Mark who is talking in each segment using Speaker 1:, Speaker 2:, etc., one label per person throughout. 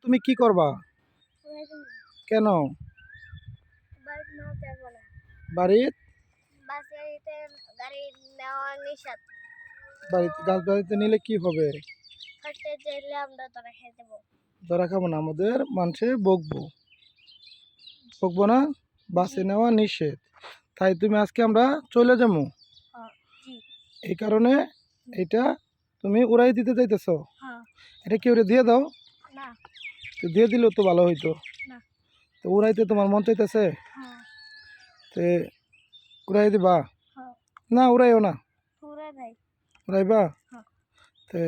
Speaker 1: তুমি কি করবা? কেন? বাড়ির গাছ বাড়িতে নিলে কি হবে? ধরা খাবো না, আমাদের মানুষে বকবো না, বাসে নেওয়া নিষেধ। তাই তুমি আজকে আমরা চলে যাবো, এই কারণে এটা তুমি উড়াই দিতে চাইতেছো। এটা কি ওরে দিয়ে দাও, তো দিয়ে দিলেও তো ভালো হইতো। তো উড়াইতে তোমার মন চাইতেছে, তে উড়াই দিবা? না উড়াইও না, উড়াইবা? তে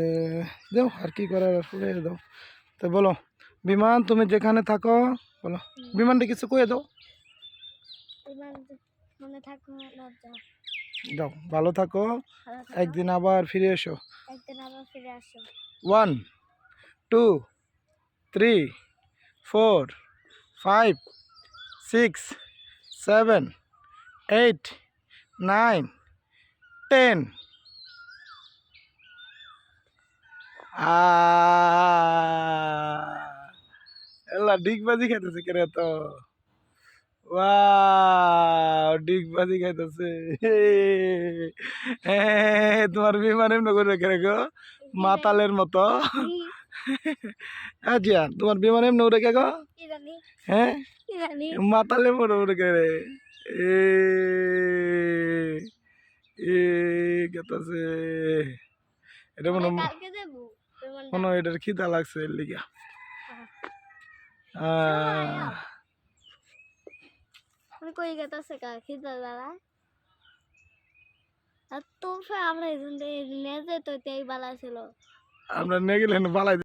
Speaker 1: দাও, আর কি করার, উড়াই দাও। তো বলো বিমান, তুমি যেখানে থাকো বলো, বিমানটা কিছু কয়ে দাও। যাও, ভালো থাকো, একদিন আবার ফিরে এসো। 1 2 3 4 5 6 7 8 9 10 এলা ডিগবাজি খাইতেছে কেন তো? ওয়াও, ডিগবাজি খাইতেছে। তোমার বিমান এমন করে রেখে রেখো মাতালের মতো। জিয়া, তোমার বিমান এমন উড়ে কে গো? হ্যাঁ, মাতালের মতো উড়ে কে রে? এ এ গেতাছে, এটা মনে মনে হয় এটার খিদা লাগছে এর লিগা।
Speaker 2: কই গেতাছে কা খিদা দাঁড়া আর তো আমরা এই যে তো তেই বালা ছিল,
Speaker 1: আমরা নিয়ে গেলেন বালাই।